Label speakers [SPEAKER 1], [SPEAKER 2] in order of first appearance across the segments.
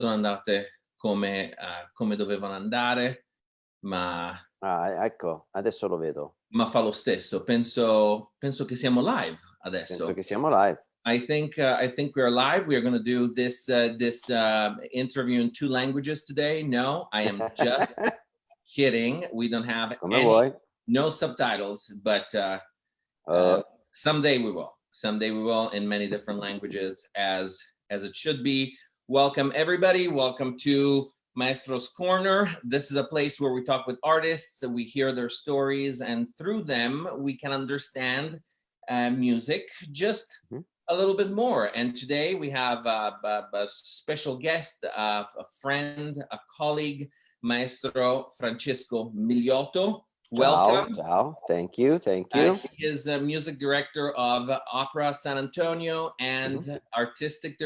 [SPEAKER 1] sono andate come dovevano andare, ma
[SPEAKER 2] ecco, adesso lo vedo.
[SPEAKER 1] fa lo stesso. Penso che siamo live
[SPEAKER 2] Penso
[SPEAKER 1] adesso.
[SPEAKER 2] che siamo live.
[SPEAKER 1] I think we're live. We are going to do this interview in 2 languages today. No, I am just kidding. We don't have no subtitles, but someday we will. Someday we will in many different languages as it should be. Welcome everybody. Welcome to Maestro's Corner. This is a place where we talk with artists, we hear their stories, and through them we can understand music just a little bit more. And today we have a special guest, a friend, a colleague, Maestro Francesco Milioto. Welcome.
[SPEAKER 2] Ciao. Thank you.
[SPEAKER 1] He is a music director of Opera San Antonio and artistic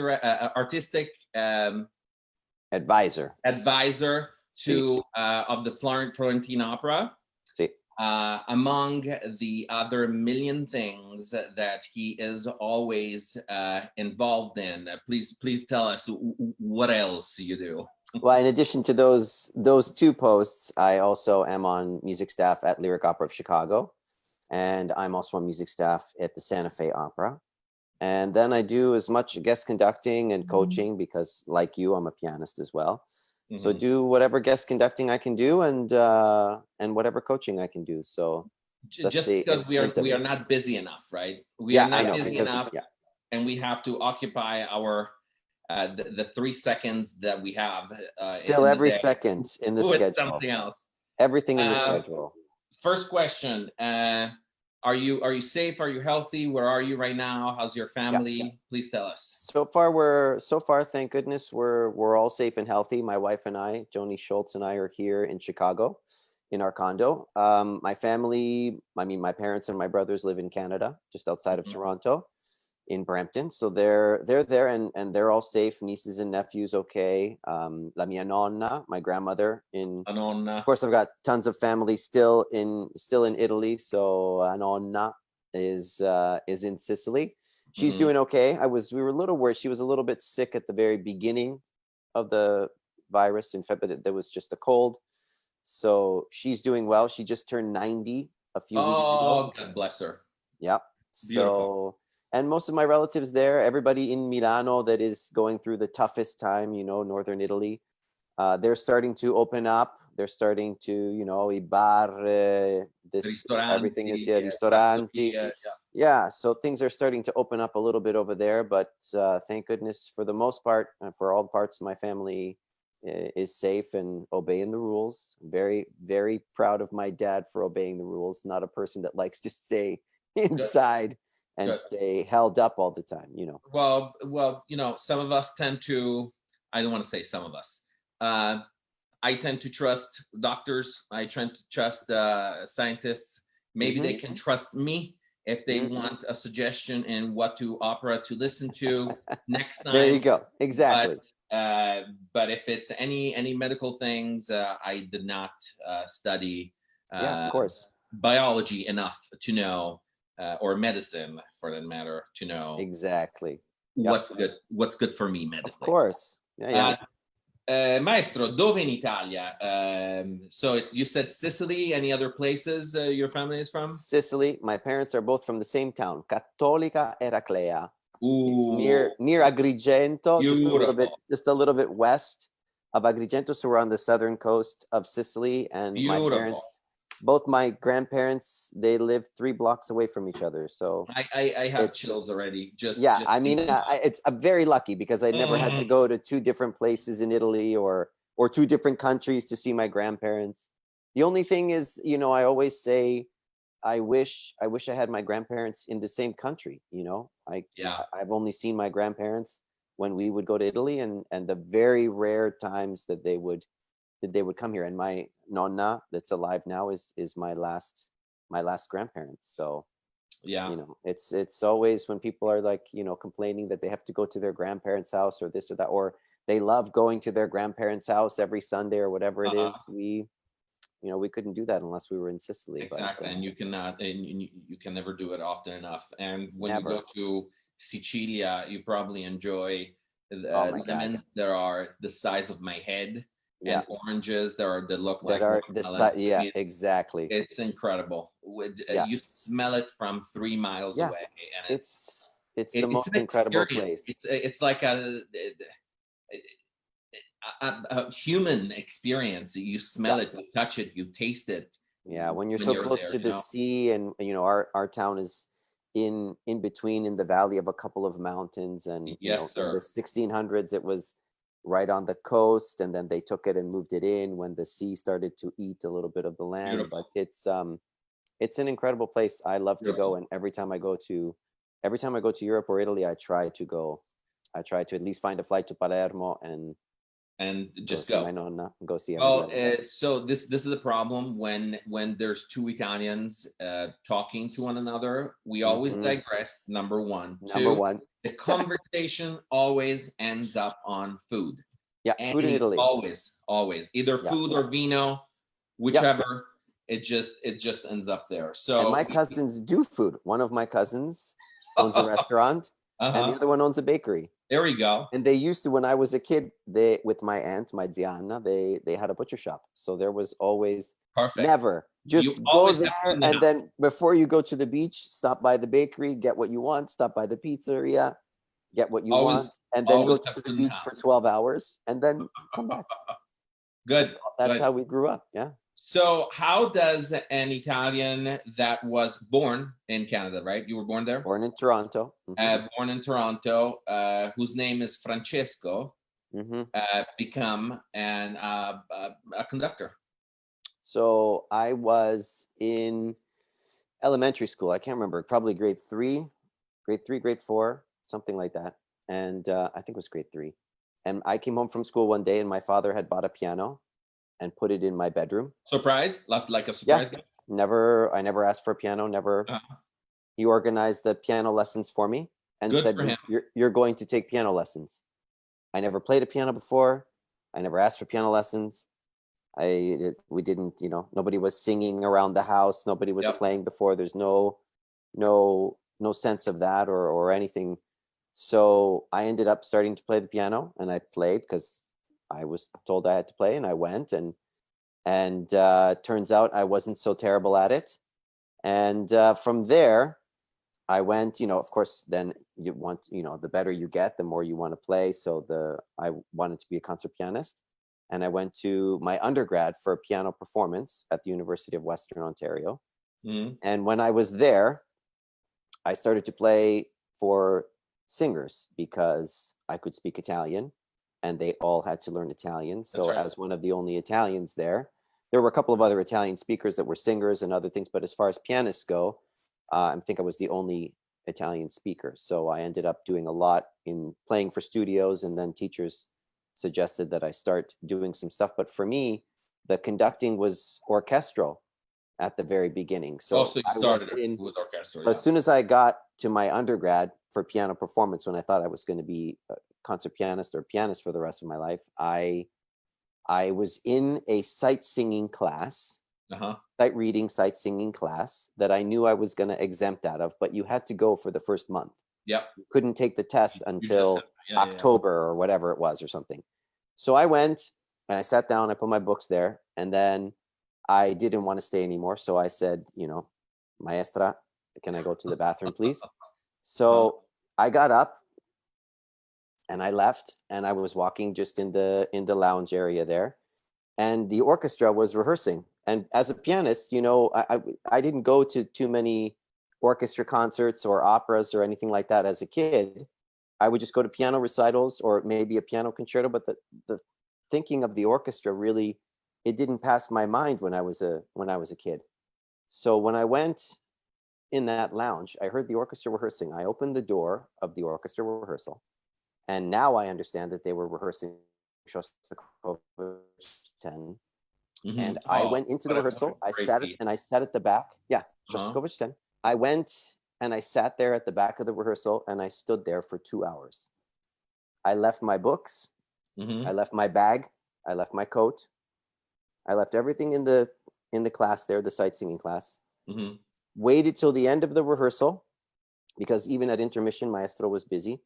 [SPEAKER 1] advisor to of the Florentine Opera.
[SPEAKER 2] Sì.
[SPEAKER 1] Among the other million things that he is always involved in. Please tell us what else you do.
[SPEAKER 2] Well, in addition to those 2 posts, I also am on music staff at Lyric Opera of Chicago, and I'm also on music staff at the Santa Fe Opera. And then I do as much guest conducting and coaching because, like you, I'm a pianist as well. So do whatever guest conducting I can do and whatever coaching I can do. So
[SPEAKER 1] just because we are not busy enough, right? We are not busy enough, and we have to occupy our the 3 seconds that we have.
[SPEAKER 2] Fill every second in the schedule.
[SPEAKER 1] Something else.
[SPEAKER 2] Everything in the schedule.
[SPEAKER 1] First question: Are you safe? Are you healthy? Where are you right now? How's your family? Yeah. Please tell us.
[SPEAKER 2] So far, thank goodness, we're all safe and healthy. My wife and I, Joni Schultz, and I are here in Chicago, in our condo. My family, my parents and my brothers live in Canada, just outside of Toronto, in Brampton. So they're there and they're all safe. Nieces and nephews, okay. La mia nonna, my grandmother of course, I've got tons of family still in Italy. So nonna is in Sicily. She's doing okay. We were a little worried. She was a little bit sick at the very beginning of the virus in February. There was just a cold. So she's doing well. She just turned 90 a few weeks ago.
[SPEAKER 1] Oh, God bless her.
[SPEAKER 2] Yep.
[SPEAKER 1] Beautiful.
[SPEAKER 2] And most of my relatives there, everybody in Milano that is going through the toughest time, northern Italy, they're starting to open up. They're starting to, I bar, everything is here, ristoranti. Yeah, so things are starting to open up a little bit over there, but thank goodness for the most part, for all parts of my family is safe and obeying the rules. Very, very proud of my dad for obeying the rules. Not a person that likes to stay inside and stay held up all the time,
[SPEAKER 1] Well, some of us tend to, I don't want to say some of us, I tend to trust doctors. I tend to trust scientists. Maybe they can trust me if they want a suggestion in what opera to listen to next time.
[SPEAKER 2] There you go. Exactly.
[SPEAKER 1] But if it's any medical things, I did not study
[SPEAKER 2] of course,
[SPEAKER 1] biology enough to know, or medicine for that matter, to know
[SPEAKER 2] exactly
[SPEAKER 1] what's good for me medically.
[SPEAKER 2] Of course.
[SPEAKER 1] Maestro, dove in Italia? So you said Sicily. Any other places your family is from?
[SPEAKER 2] Sicily. My parents are both from the same town, Cattolica Eraclea. It's near Agrigento, just a little bit west of Agrigento. So we're on the southern coast of Sicily, and both my grandparents, they live 3 blocks away from each other. So
[SPEAKER 1] I have chills already.
[SPEAKER 2] I'm very lucky because I never had to go to 2 different places in Italy or 2 different countries to see my grandparents. The only thing is, I always say, I wish I had my grandparents in the same country. I've only seen my grandparents when we would go to Italy, and the very rare times that they would come here. And my nonna that's alive now is my last grandparents. So it's always when people are like, complaining that they have to go to their grandparents' house or this or that, or they love going to their grandparents' house every Sunday or whatever it is. We couldn't do that unless we were in Sicily.
[SPEAKER 1] Exactly. And you cannot, and you can never do it often enough. And when you go to Sicilia, you probably enjoy
[SPEAKER 2] Oh my
[SPEAKER 1] lemons
[SPEAKER 2] God.
[SPEAKER 1] that are the size of my head,
[SPEAKER 2] Yeah.
[SPEAKER 1] and oranges that look
[SPEAKER 2] That
[SPEAKER 1] like
[SPEAKER 2] are the
[SPEAKER 1] watermelons.
[SPEAKER 2] size.
[SPEAKER 1] I
[SPEAKER 2] Yeah,
[SPEAKER 1] mean,
[SPEAKER 2] exactly.
[SPEAKER 1] it's incredible.
[SPEAKER 2] Yeah.
[SPEAKER 1] You smell it from 3 miles
[SPEAKER 2] Yeah.
[SPEAKER 1] away, and
[SPEAKER 2] It's the
[SPEAKER 1] it's
[SPEAKER 2] most
[SPEAKER 1] an
[SPEAKER 2] incredible
[SPEAKER 1] experience.
[SPEAKER 2] place.
[SPEAKER 1] It's like a human experience. You smell
[SPEAKER 2] Yeah.
[SPEAKER 1] it, you touch it, you taste it
[SPEAKER 2] Yeah, when you're
[SPEAKER 1] when
[SPEAKER 2] so
[SPEAKER 1] you're
[SPEAKER 2] close
[SPEAKER 1] there,
[SPEAKER 2] to the sea, and our town is in between, in the valley of a couple of mountains, and
[SPEAKER 1] Yes,
[SPEAKER 2] in the
[SPEAKER 1] sir.
[SPEAKER 2] 1600s it was right on the coast, and then they took it and moved it in when the sea started to eat a little bit of the land. But
[SPEAKER 1] Beautiful.
[SPEAKER 2] it's an incredible place. I love to go,
[SPEAKER 1] Beautiful.
[SPEAKER 2] and every time I go to Europe or Italy, I try to at least find a flight to Palermo and
[SPEAKER 1] And
[SPEAKER 2] go
[SPEAKER 1] just
[SPEAKER 2] see
[SPEAKER 1] go.
[SPEAKER 2] my nonna, go see
[SPEAKER 1] Well,
[SPEAKER 2] everybody there.
[SPEAKER 1] so this is the problem when there's two Italians talking to one another. We always
[SPEAKER 2] Mhm.
[SPEAKER 1] digress. Number one,
[SPEAKER 2] Number
[SPEAKER 1] two,
[SPEAKER 2] one.
[SPEAKER 1] the conversation always ends up on food.
[SPEAKER 2] Yeah,
[SPEAKER 1] And
[SPEAKER 2] food in Italy.
[SPEAKER 1] always either
[SPEAKER 2] Yeah.
[SPEAKER 1] food or vino,
[SPEAKER 2] Yep.
[SPEAKER 1] whichever. It just ends up there.
[SPEAKER 2] And my
[SPEAKER 1] So,
[SPEAKER 2] cousins do food. One of my cousins owns a restaurant, and the
[SPEAKER 1] uh-huh.
[SPEAKER 2] other one owns a bakery.
[SPEAKER 1] There we go.
[SPEAKER 2] And they used to, when I was a kid, they with my aunt, my Ziana, they had a butcher shop. So there was always
[SPEAKER 1] Perfect.
[SPEAKER 2] never
[SPEAKER 1] You
[SPEAKER 2] just go
[SPEAKER 1] always have food
[SPEAKER 2] there,
[SPEAKER 1] in the
[SPEAKER 2] and
[SPEAKER 1] house.
[SPEAKER 2] then before you go to the beach, stop by the bakery, get what you want, stop by the pizzeria, get what you want,
[SPEAKER 1] Always,
[SPEAKER 2] and then go
[SPEAKER 1] always
[SPEAKER 2] to
[SPEAKER 1] have
[SPEAKER 2] the
[SPEAKER 1] food in the
[SPEAKER 2] beach for
[SPEAKER 1] house.
[SPEAKER 2] 12 hours and then come back.
[SPEAKER 1] Good,
[SPEAKER 2] That's
[SPEAKER 1] good.
[SPEAKER 2] how we grew up. Yeah.
[SPEAKER 1] So, how does an Italian that was born in Canada, right? You were born there?
[SPEAKER 2] Born in Toronto.
[SPEAKER 1] Born in Toronto, whose name is Francesco,
[SPEAKER 2] Hmm.
[SPEAKER 1] become a conductor?
[SPEAKER 2] So I was in elementary school. I can't remember, probably grade 4, something like that. And I think it was grade 3. And I came home from school one day, and my father had bought a piano and put it in my bedroom.
[SPEAKER 1] Surprise? Last like a
[SPEAKER 2] Yeah,
[SPEAKER 1] surprise gift?
[SPEAKER 2] I never asked for a piano. Never.
[SPEAKER 1] Uh,
[SPEAKER 2] He organized the piano lessons for me and
[SPEAKER 1] Good
[SPEAKER 2] said,
[SPEAKER 1] for him.
[SPEAKER 2] you're going to take piano lessons. I never played a piano before. I never asked for piano lessons. We didn't, nobody was singing around the house. Nobody was
[SPEAKER 1] Yep.
[SPEAKER 2] playing before. There's no sense of that or anything. So I ended up starting to play the piano, and I played because I was told I had to play, and I went, and turns out I wasn't so terrible at it. And from there, I went, of course, then you want, the better you get, the more you want to play. So I wanted to be a concert pianist. And I went to my undergrad for a piano performance at the University of Western Ontario.
[SPEAKER 1] Mhm.
[SPEAKER 2] And when I was there, I started to play for singers because I could speak Italian, and they all had to learn Italian.
[SPEAKER 1] That's
[SPEAKER 2] So
[SPEAKER 1] right.
[SPEAKER 2] as one of the only Italians there were a couple of other Italian speakers that were singers and other things. But as far as pianists go, I think I was the only Italian speaker. So I ended up doing a lot in playing for studios, and then teachers suggested that I start doing some stuff. But for me, the conducting was orchestral at the very beginning. So
[SPEAKER 1] Also, you
[SPEAKER 2] I was
[SPEAKER 1] started
[SPEAKER 2] in.
[SPEAKER 1] with orchestra,
[SPEAKER 2] So as soon as I got to my undergrad for piano performance, when I thought I was going to be a concert pianist or pianist for the rest of my life, I was in a sight singing class,
[SPEAKER 1] Uh-huh.
[SPEAKER 2] sight reading, sight singing class that I knew I was going to exempt out of, but you had to go for the first month.
[SPEAKER 1] Yep.
[SPEAKER 2] You couldn't take the test
[SPEAKER 1] You just
[SPEAKER 2] until
[SPEAKER 1] yeah.
[SPEAKER 2] October or whatever it was or something. So I went and I sat down, I put my books there, and then I didn't want to stay anymore. So I said, Maestra, can I go to the bathroom, please? So I got up and I left, and I was walking just in the lounge area there, and the orchestra was rehearsing. And as a pianist, I didn't go to too many orchestra concerts or operas or anything like that as a kid. I would just go to piano recitals or maybe a piano concerto, but the thinking of the orchestra really, it didn't pass my mind when I was a kid. So when I went in that lounge, I heard the orchestra rehearsing. I opened the door of the orchestra rehearsal, and now I understand that they were rehearsing Shostakovich 10.
[SPEAKER 1] Mhm.
[SPEAKER 2] And I went into the
[SPEAKER 1] What a
[SPEAKER 2] rehearsal. I
[SPEAKER 1] great
[SPEAKER 2] sat
[SPEAKER 1] piece.
[SPEAKER 2] at the back. Yeah,
[SPEAKER 1] Uh-huh.
[SPEAKER 2] Shostakovich 10. I went and I sat there at the back of the rehearsal, and I stood there for 2 hours. I left my books.
[SPEAKER 1] Mhm.
[SPEAKER 2] I left my bag. I left my coat. I left everything in the class there, the sight singing class.
[SPEAKER 1] Mhm.
[SPEAKER 2] Waited till the end of the rehearsal, because even at intermission, Maestro was busy.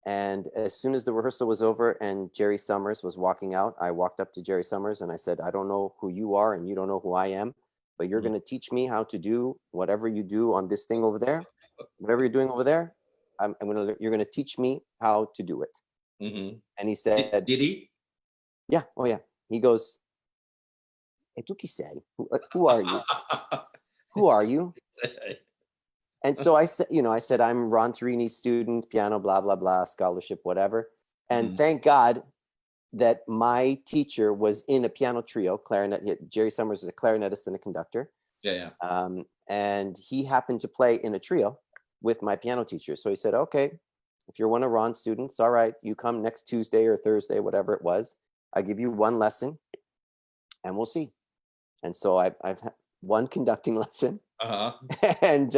[SPEAKER 2] And as soon as the rehearsal was over and Jerry Summers was walking out, I walked up to Jerry Summers and I said, I don't know who you are and you don't know who I am, but you're going to teach me how to do whatever you do on this thing over there. Whatever you're doing over there, you're going to teach me how to do it. And he said,
[SPEAKER 1] did he?
[SPEAKER 2] Yeah. Oh, yeah. He goes, "E tu chi sei? Who are you? Who are you?" And so I said, I said, I'm Ron Torini's student, piano, blah, blah, blah, scholarship, whatever. And thank God that my teacher was in a piano trio, clarinet. Jerry Summers is a clarinetist and a conductor.
[SPEAKER 1] Yeah.
[SPEAKER 2] And he happened to play in a trio with my piano teacher. So he said, okay, if you're one of Ron's students, all right, you come next Tuesday or Thursday, whatever it was. I give you one lesson and we'll see. And so I've had one conducting lesson. And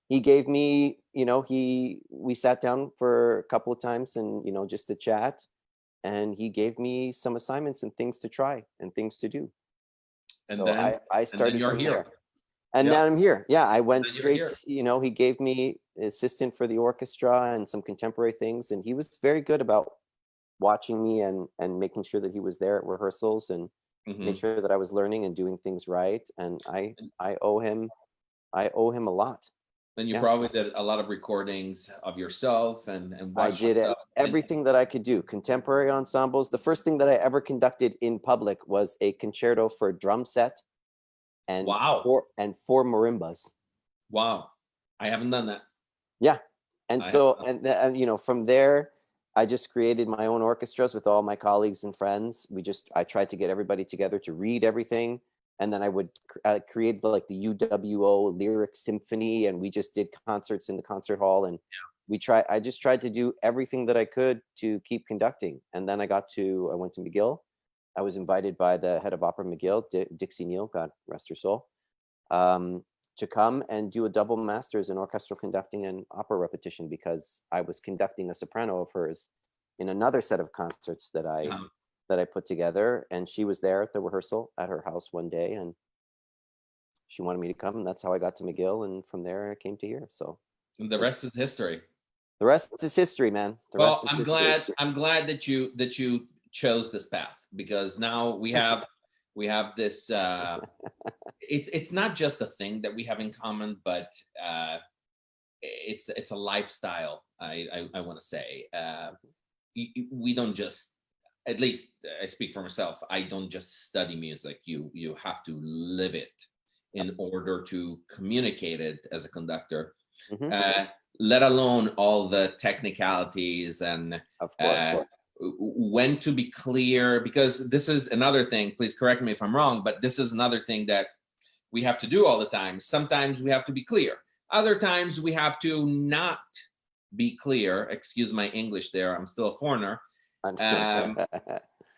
[SPEAKER 2] he gave me, we sat down for a couple of times and, just to chat. And he gave me some assignments and things to try and things to do. And so then I started from there. And now I'm here. Yeah, I went straight, he gave me assistant for the orchestra and some contemporary things. And he was very good about watching me and making sure that he was there at rehearsals and make sure that I was learning and doing things right. And I owe him a lot.
[SPEAKER 1] And you probably did a lot of recordings of yourself and
[SPEAKER 2] I did everything that I could do. Contemporary ensembles. The first thing that I ever conducted in public was a concerto for a drum set and four marimbas.
[SPEAKER 1] Wow. I haven't done that.
[SPEAKER 2] Yeah. And from there, I just created my own orchestras with all my colleagues and friends. I tried to get everybody together to read everything. And then I would create the UWO lyric symphony, and we just did concerts in the concert hall. And I just tried to do everything that I could to keep conducting. And then I went to McGill. I was invited by the head of opera McGill, Dixie Neal, God rest her soul, to come and do a double master's in orchestral conducting and opera repetition, because I was conducting a soprano of hers in another set of concerts that I put together, and she was there at the rehearsal at her house one day, and she wanted me to come, and that's how I got to McGill, and from there I came to here. So
[SPEAKER 1] and the rest is history.
[SPEAKER 2] The rest is history, man.
[SPEAKER 1] I'm glad that you chose this path, because now we have this. It's not just a thing that we have in common, but it's a lifestyle. I want to say we don't just. At least I speak for myself. I don't just study music. You have to live it in order to communicate it as a conductor. Let alone all the technicalities and
[SPEAKER 2] of course,
[SPEAKER 1] when to be clear, because this is another thing. Please correct me if I'm wrong, but this is another thing that we have to do all the time. Sometimes we have to be clear. Other times we have to not be clear. Excuse my English there. I'm still a foreigner.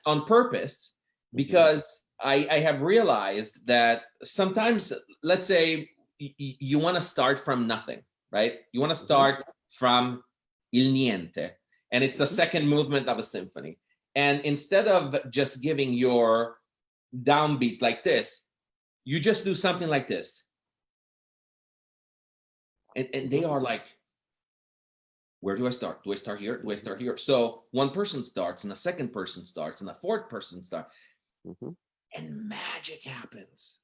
[SPEAKER 1] On purpose, because I have realized that sometimes, let's say you want to start from nothing, right? You want to start from il niente, and it's a second movement of a symphony. And instead of just giving your downbeat like this, you just do something like this. And they are like, where do I start? Do I start here? Do I start here? So one person starts, and a second person starts, and a fourth person starts. And magic happens.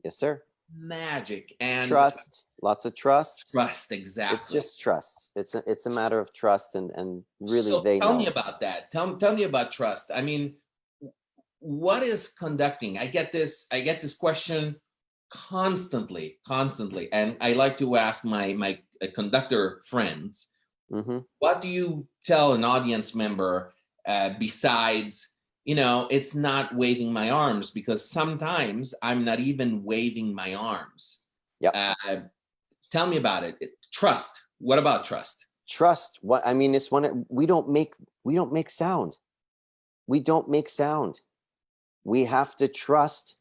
[SPEAKER 2] Yes, sir.
[SPEAKER 1] Magic and
[SPEAKER 2] trust. Lots of trust.
[SPEAKER 1] Trust, exactly.
[SPEAKER 2] It's just trust. It's a matter of trust, and really
[SPEAKER 1] so
[SPEAKER 2] they
[SPEAKER 1] tell
[SPEAKER 2] know.
[SPEAKER 1] Me about that. Tell me about trust. I mean, what is conducting? I get this question constantly, and I like to ask my conductor friends. What do you tell an audience member besides, it's not waving my arms? Because sometimes I'm not even waving my arms. Tell me about it. Trust. What about trust?
[SPEAKER 2] Trust. What I mean, it's we don't make sound. We don't make sound. We have to trust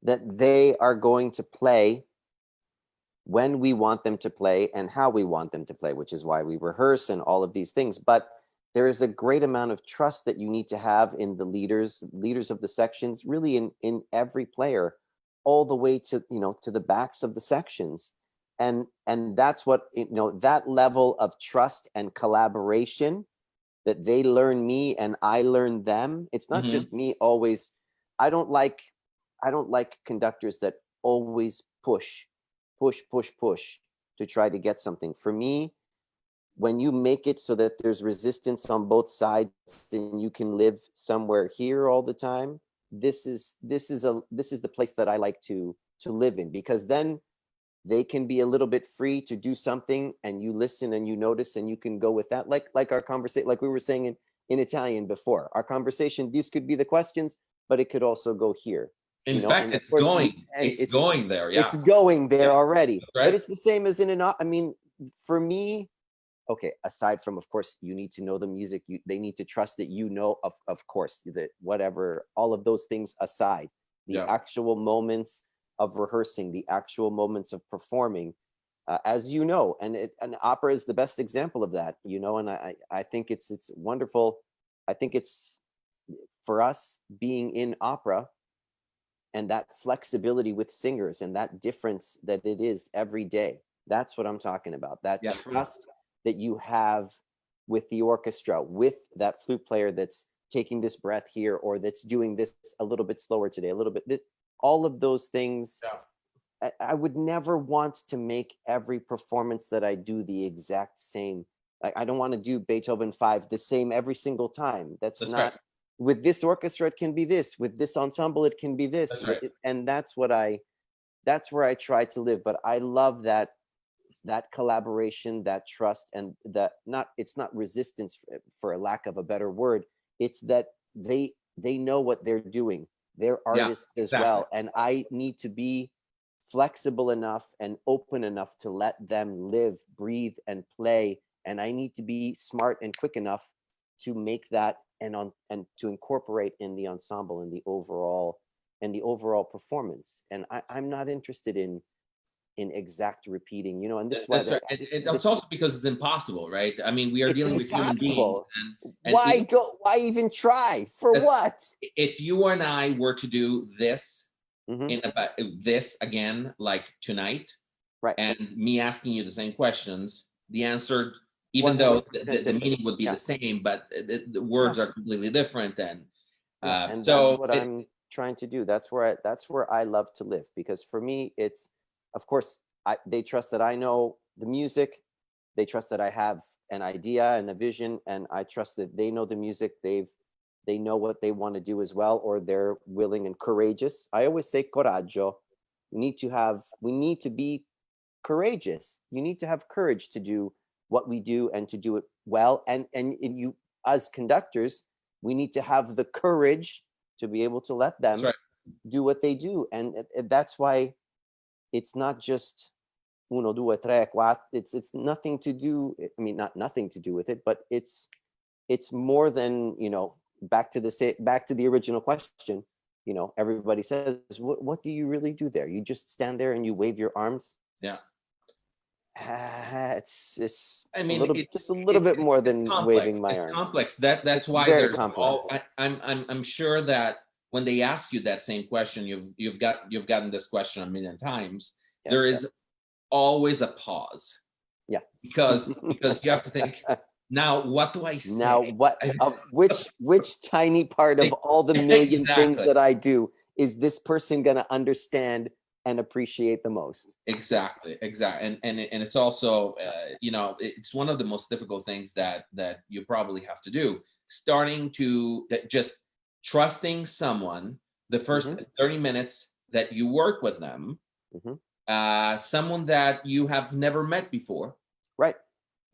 [SPEAKER 2] that they are going to play when we want them to play and how we want them to play, which is why we rehearse and all of these things. But there is a great amount of trust that you need to have in the leaders of the sections, really in every player, all the way to, to the backs of the sections. And that's what, that level of trust and collaboration that they learn me and I learn them. It's not just me always. I don't like conductors that always push to try to get something. For me, when you make it so that there's resistance on both sides and you can live somewhere here all the time, this is the place that I like to live in, because then they can be a little bit free to do something and you listen and you notice and you can go with that. Like our conversation, like we were saying in Italian before, our conversation, these could be the questions, but it could also go here.
[SPEAKER 1] In fact, it's going there. Yeah.
[SPEAKER 2] It's going there already.
[SPEAKER 1] Right.
[SPEAKER 2] But it's the same as I mean, for me, okay, aside from, of course, you need to know the music, they need to trust that you know, of course, that whatever, all of those things aside, the actual moments of rehearsing, the actual moments of performing, as you know, and opera is the best example of that, you know, and I think it's wonderful. I think it's, for us, being in opera and that flexibility with singers and that difference that it is every day. That's what I'm talking about. That trust that you have with the orchestra, with that flute player that's taking this breath here, or that's doing this a little bit slower today, a little bit, all of those things. I would never want to make every performance that I do the exact same. Like, I don't want to do Beethoven 5 the same every single time. That's not right. With this orchestra, it can be this. With this ensemble, it can be this.
[SPEAKER 1] That's right.
[SPEAKER 2] And that's where I try to live. But I love that collaboration, that trust, and it's not resistance, for a lack of a better word. It's that they know what they're doing. They're artists as well. And I need to be flexible enough and open enough to let them live, breathe, and play. And I need to be smart and quick enough to make that and to incorporate in the ensemble and the overall performance. And I'm not interested in exact repeating, you know, and this is why
[SPEAKER 1] it's also because it's impossible, right? I mean, we are dealing with human beings. And
[SPEAKER 2] why even try? For what?
[SPEAKER 1] If you and I were to do this in about this again, like tonight,
[SPEAKER 2] right,
[SPEAKER 1] and me asking you the same questions, the answer, even though the meaning would be the same, but the words are completely different. And so
[SPEAKER 2] that's what I'm trying to do. That's where I love to live, because for me, it's, of course, they trust that I know the music. They trust that I have an idea and a vision, and I trust that they know the music. They know what they want to do as well, or they're willing and courageous. I always say coraggio. We need to be courageous. You need to have courage to do what we do and to do it well. And you, as conductors, we need to have the courage to be able to let them do what they do. And that's why it's not just uno, due, tre, quattro. It's nothing to do. I mean, not nothing to do with it, but it's more than, you know. Back to the original question. You know, everybody says, "What do you really do there? You just stand there and you wave your arms."
[SPEAKER 1] Yeah.
[SPEAKER 2] It's.
[SPEAKER 1] I mean,
[SPEAKER 2] just a little bit more than waving my arms.
[SPEAKER 1] It's complex. That's why there's complex. I'm sure that when they ask you that same question, you've gotten this question a million times. Yes, there is always a pause.
[SPEAKER 2] Yeah.
[SPEAKER 1] Because you have to think. Now, what do I say?
[SPEAKER 2] Now, which tiny part of all the million things that I do is this person going to understand and appreciate the most?
[SPEAKER 1] Exactly. And it's also, you know, it's one of the most difficult things that you probably have to do. Starting to just trusting someone the first 30 minutes that you work with them, someone that you have never met before.
[SPEAKER 2] Right.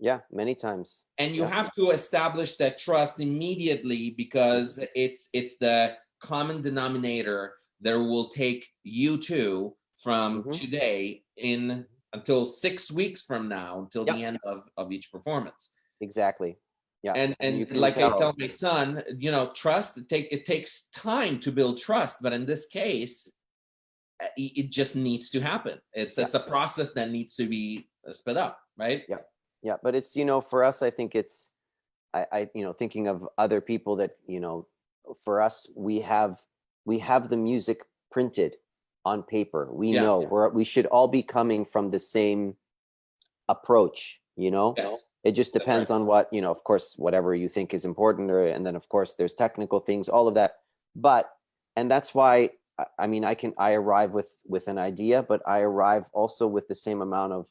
[SPEAKER 2] Yeah, many times.
[SPEAKER 1] And you have to establish that trust immediately, because it's the common denominator that will take you two from today until 6 weeks from now, until the end of each performance.
[SPEAKER 2] Exactly. Yeah.
[SPEAKER 1] And like I tell my son, you know, trust, it takes time to build trust, but in this case, it just needs to happen. It's a process that needs to be sped up, right?
[SPEAKER 2] Yeah. Yeah, but it's, you know, for us, I think it's, I you know, thinking of other people that, you know, for us, we have the music printed on paper. We know we should all be coming from the same approach, you know, It just depends on what, of course, whatever you think is important, and then of course there's technical things, all of that. And that's why, I mean, I arrive with an idea, but I arrive also with the same amount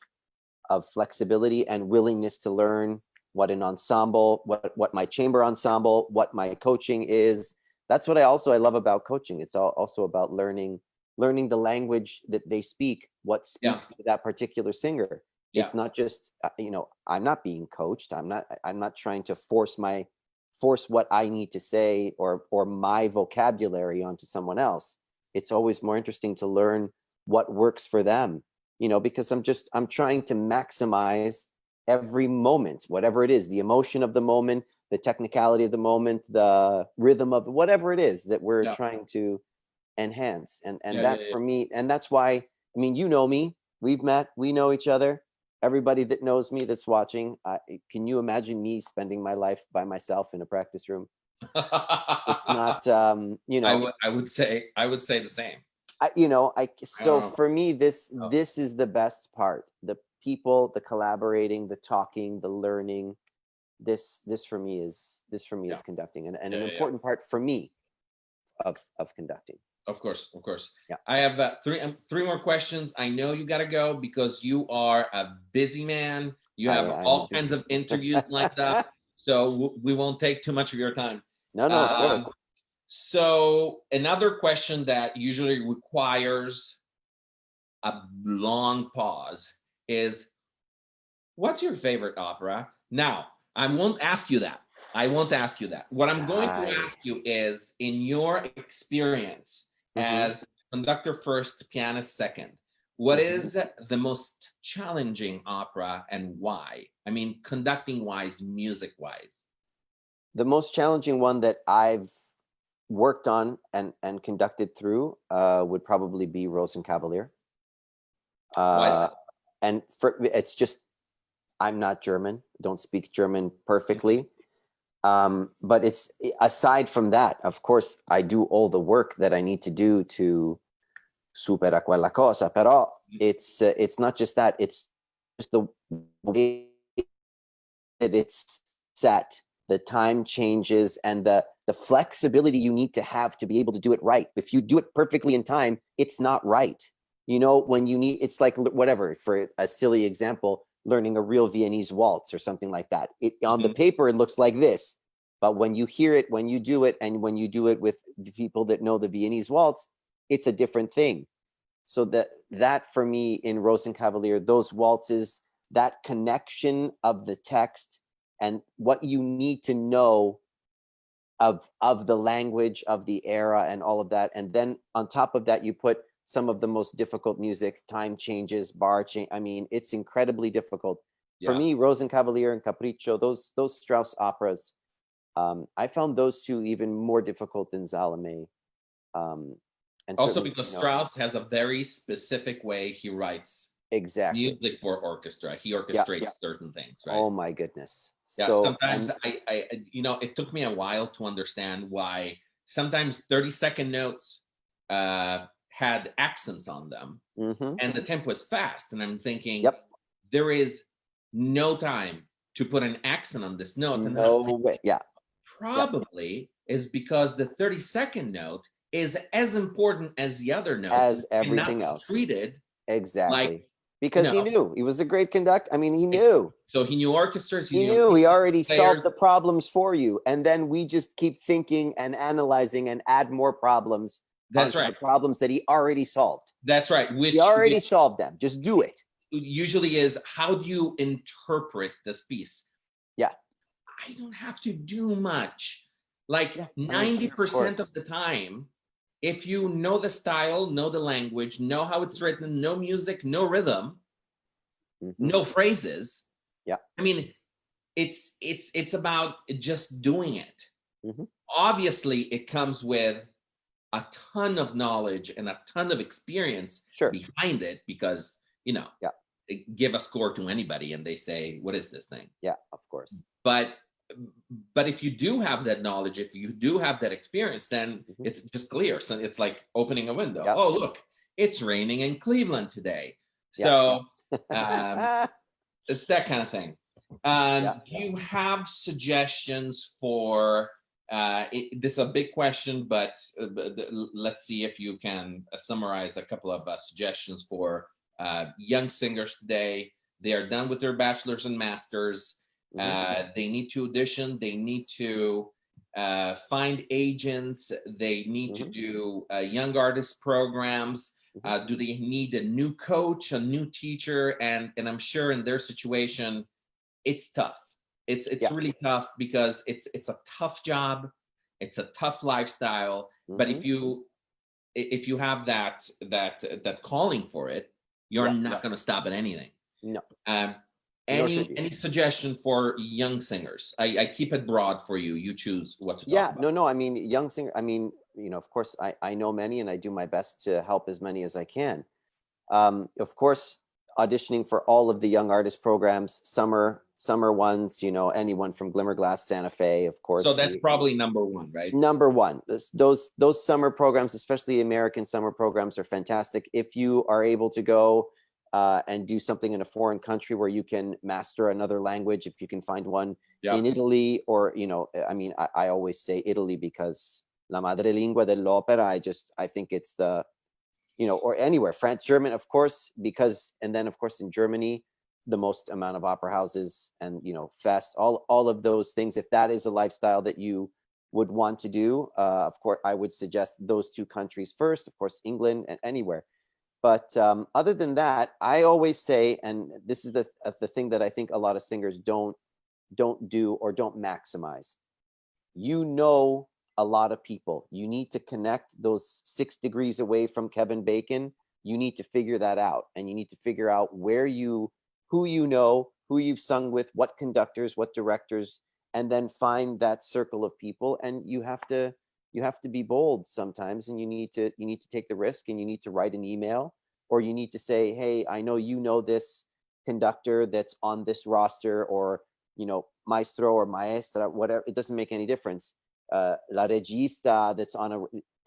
[SPEAKER 2] of flexibility and willingness to learn what an ensemble, what my chamber ensemble, what my coaching is. That's what I love about coaching. It's also about learning the language that they speak, what speaks to that particular singer. It's not just, I'm not being coached. I'm not trying to force what I need to say or my vocabulary onto someone else. It's always more interesting to learn what works for them, because I'm trying to maximize every moment, whatever it is, the emotion of the moment, the technicality of the moment, the rhythm of whatever it is that we're trying to enhance. And for me, and that's why, I mean, you know me, we've met, we know each other. Everybody that knows me that's watching, can you imagine me spending my life by myself in a practice room? It's not,
[SPEAKER 1] I would say the same.
[SPEAKER 2] So for me, this is the best part. The people, the collaborating, the talking, the learning. This for me is conducting, and an important part for me of conducting.
[SPEAKER 1] Of course. Yeah. I have three more questions. I know you got to go because you are a busy man. You have all kinds of interviews lined up, so we won't take too much of your time.
[SPEAKER 2] No, of course.
[SPEAKER 1] So another question that usually requires a long pause is, what's your favorite opera? Now, I won't ask you that. What I'm going to ask you is, in your experience as conductor first, pianist second, what is the most challenging opera and why? I mean, conducting wise, music wise.
[SPEAKER 2] The most challenging one that I've worked on and conducted through would probably be Rosenkavalier.
[SPEAKER 1] Why is that?
[SPEAKER 2] And it's just, I'm not German, don't speak German perfectly. But it's, aside from that, of course, I do all the work that I need to do to supera quella cosa, però it's not just that, it's just the way that it's set, the time changes, and the flexibility you need to have to be able to do it right. If you do it perfectly in time, it's not right. When you need, it's like, whatever, for a silly example, learning a real Viennese waltz or something like that. On the paper, it looks like this, but when you hear it, when you do it, and when you do it with the people that know the Viennese waltz, it's a different thing. So that for me in Rosenkavalier, those waltzes, that connection of the text and what you need to know of the language, of the era, and all of that, and then on top of that, you put some of the most difficult music, time changes, bar change. I mean, it's incredibly difficult. For me, Rosenkavalier and Capriccio, those Strauss operas, I found those two even more difficult than Salome. And
[SPEAKER 1] also because Strauss has a very specific way he writes music for orchestra. He orchestrates certain things, right?
[SPEAKER 2] Oh my goodness.
[SPEAKER 1] Yeah, so, sometimes I it took me a while to understand why sometimes 30-second notes had accents on them, and the tempo is fast, and I'm thinking, there is no time to put an accent on this note. And
[SPEAKER 2] no way.
[SPEAKER 1] Probably is because the 30-second note is as important as the other notes,
[SPEAKER 2] as everything else,
[SPEAKER 1] treated
[SPEAKER 2] like, because he knew he was a great conductor. I mean, he knew.
[SPEAKER 1] So he knew orchestras.
[SPEAKER 2] He knew. He already solved the problems for you, and then we just keep thinking and analyzing and add more problems.
[SPEAKER 1] That's right.
[SPEAKER 2] The problems that he already solved.
[SPEAKER 1] That's right.
[SPEAKER 2] He already solved them. Just do it.
[SPEAKER 1] Usually is, how do you interpret this piece?
[SPEAKER 2] Yeah.
[SPEAKER 1] I don't have to do much. Like 90% of the time, if you know the style, know the language, know how it's written, no music, no rhythm, no phrases.
[SPEAKER 2] Yeah.
[SPEAKER 1] I mean, it's about just doing it. Obviously, it comes with a ton of knowledge and a ton of experience behind it, because give a score to anybody and they say, what is this thing?
[SPEAKER 2] Yeah, of course.
[SPEAKER 1] But if you do have that knowledge, if you do have that experience, then it's just clear. So it's like opening a window. Oh, look, it's raining in Cleveland today. So it's that kind of thing. Do you have suggestions for, this is a big question, but let's see if you can summarize a couple of suggestions for young singers today. They are done with their bachelor's and master's. They need to audition. They need to find agents. They need to do young artist programs. Do they need a new coach, a new teacher? And I'm sure in their situation, it's tough. It's really tough because it's a tough job. It's a tough lifestyle. But if you have that calling for it, you're not going to stop at anything.
[SPEAKER 2] No.
[SPEAKER 1] Any suggestion for young singers? I keep it broad for you. You choose what to talk about.
[SPEAKER 2] No. I mean, young singer. I mean, of course, I know many, and I do my best to help as many as I can. Of course, auditioning for all of the young artist programs, summer ones. Anyone from Glimmerglass, Santa Fe, of course.
[SPEAKER 1] So that's probably number one, right?
[SPEAKER 2] Number one. Those summer programs, especially American summer programs, are fantastic. If you are able to go and do something in a foreign country where you can master another language, if you can find one in Italy, or I mean, I always say Italy because la madrelingua dell'opera. I think it's the, or anywhere, France, German, of course, and then of course in Germany, the most amount of opera houses and fest, all of those things. If that is a lifestyle that you would want to do, of course, I would suggest those two countries first. Of course, England and anywhere. But other than that, I always say, and this is the thing that I think a lot of singers don't do or don't maximize. A lot of people. You need to connect those 6 degrees away from Kevin Bacon. You need to figure that out, and you need to figure out who you've sung with, what conductors, what directors, and then find that circle of people. And you have to be bold sometimes, and you need to take the risk, and you need to write an email, or you need to say, hey, I know this conductor that's on this roster, or maestro or maestra, whatever. It doesn't make any difference. La regista that's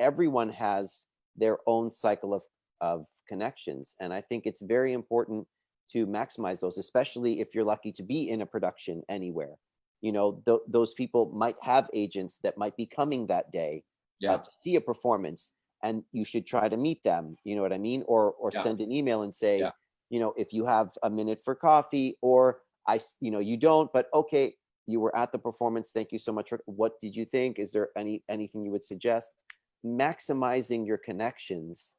[SPEAKER 2] everyone has their own cycle of connections, and I think it's very important to maximize those, especially if you're lucky to be in a production anywhere. Those people might have agents that might be coming that day to see a performance, and you should try to meet them. You know what I mean? Or send an email and say, if you have a minute for coffee, or you don't, but okay, you were at the performance. Thank you so much. What did you think? Is there anything you would suggest? Maximizing your connections,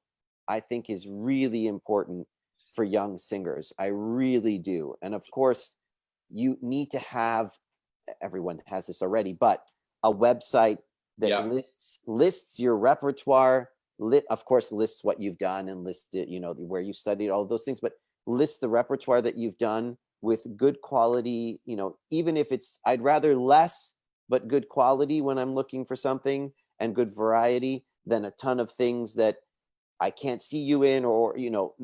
[SPEAKER 2] I think, is really important for young singers. I really do. And of course, you need to have, everyone has this already, but a website that lists your repertoire, of course, lists what you've done, and lists it, where you studied, all of those things, but lists the repertoire that you've done with good quality, even if I'd rather less, but good quality when I'm looking for something, and good variety, than a ton of things that I can't see you in, or,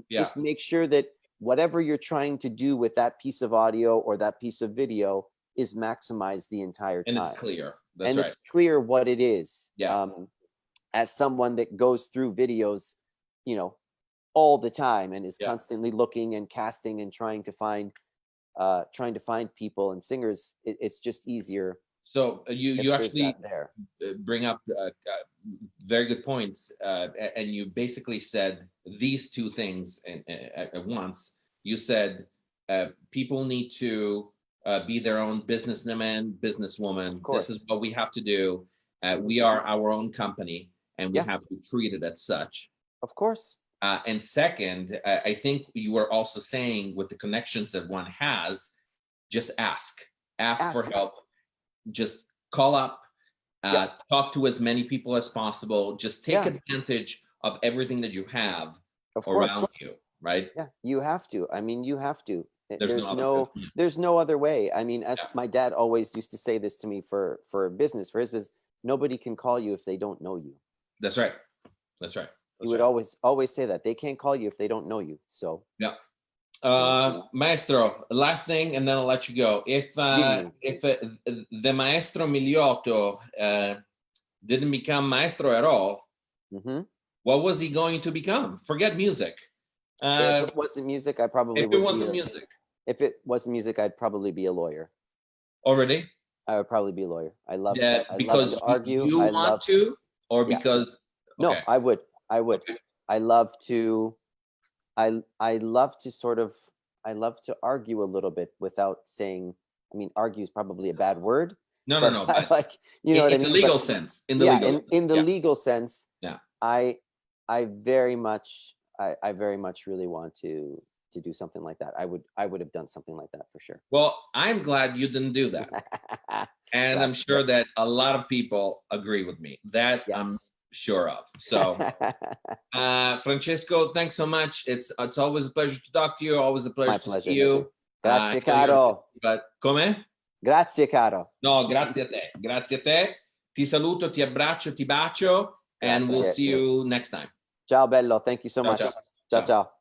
[SPEAKER 2] just make sure that whatever you're trying to do with that piece of audio or that piece of video is maximized the entire time.
[SPEAKER 1] And it's clear. That's right.
[SPEAKER 2] It's clear what it is.
[SPEAKER 1] Yeah.
[SPEAKER 2] As someone that goes through videos, all the time, and is constantly looking and casting and trying to find people and singers, it's just easier.
[SPEAKER 1] So you actually bring up very good points, and you basically said these two things at once. You said people need to be their own businessman, businesswoman. This is what we have to do. We are our own company, and we have to treat it as such.
[SPEAKER 2] Of course.
[SPEAKER 1] And second, I think you were also saying, with the connections that one has, just ask for help. Just call up, talk to as many people as possible. Just take advantage of everything that you have around you, right?
[SPEAKER 2] Yeah, you have to. I mean, you have to. There's no other way. I mean, as my dad always used to say this to me for his business, nobody can call you if they don't know you.
[SPEAKER 1] That's right.
[SPEAKER 2] He would always say that. They can't call you if they don't know you. So
[SPEAKER 1] Maestro, last thing, and then I'll let you go. If the Maestro Milioto didn't become Maestro at all, what was he going to become? Forget music.
[SPEAKER 2] If it wasn't music, I probably would.
[SPEAKER 1] If it wasn't music,
[SPEAKER 2] if it wasn't music, I'd probably be a lawyer.
[SPEAKER 1] Already?
[SPEAKER 2] I would probably be a lawyer. I love
[SPEAKER 1] Yeah,
[SPEAKER 2] I
[SPEAKER 1] because
[SPEAKER 2] love to argue.
[SPEAKER 1] you
[SPEAKER 2] I
[SPEAKER 1] want
[SPEAKER 2] love
[SPEAKER 1] to, or
[SPEAKER 2] Yeah.
[SPEAKER 1] because
[SPEAKER 2] No,
[SPEAKER 1] okay.
[SPEAKER 2] I would.
[SPEAKER 1] Okay.
[SPEAKER 2] I love to I love to sort of I love to argue a little bit without saying, I mean, argue is probably a bad word.
[SPEAKER 1] No,
[SPEAKER 2] but
[SPEAKER 1] no.
[SPEAKER 2] I
[SPEAKER 1] But
[SPEAKER 2] like, you know what I
[SPEAKER 1] in
[SPEAKER 2] mean?
[SPEAKER 1] the legal
[SPEAKER 2] But
[SPEAKER 1] sense. In the
[SPEAKER 2] yeah,
[SPEAKER 1] legal
[SPEAKER 2] in the
[SPEAKER 1] yeah.
[SPEAKER 2] legal sense,
[SPEAKER 1] Yeah.
[SPEAKER 2] I very much really want to do something like that. I would have done something like that for sure.
[SPEAKER 1] Well, I'm glad you didn't do that. And I'm sure that a lot of people agree with me. That I'm
[SPEAKER 2] Yes.
[SPEAKER 1] sure of. So Francesco, thanks so much. It's always a pleasure to talk to you. Always a pleasure to see you.
[SPEAKER 2] Grazie, caro.
[SPEAKER 1] But come?
[SPEAKER 2] Grazie, caro.
[SPEAKER 1] No, grazie a te. Grazie a te. Ti saluto, ti abbraccio, ti bacio, and we'll
[SPEAKER 2] Grazie.
[SPEAKER 1] see you next time.
[SPEAKER 2] Ciao, bello. Thank you so
[SPEAKER 1] Ciao,
[SPEAKER 2] much.
[SPEAKER 1] ciao.
[SPEAKER 2] Ciao, ciao.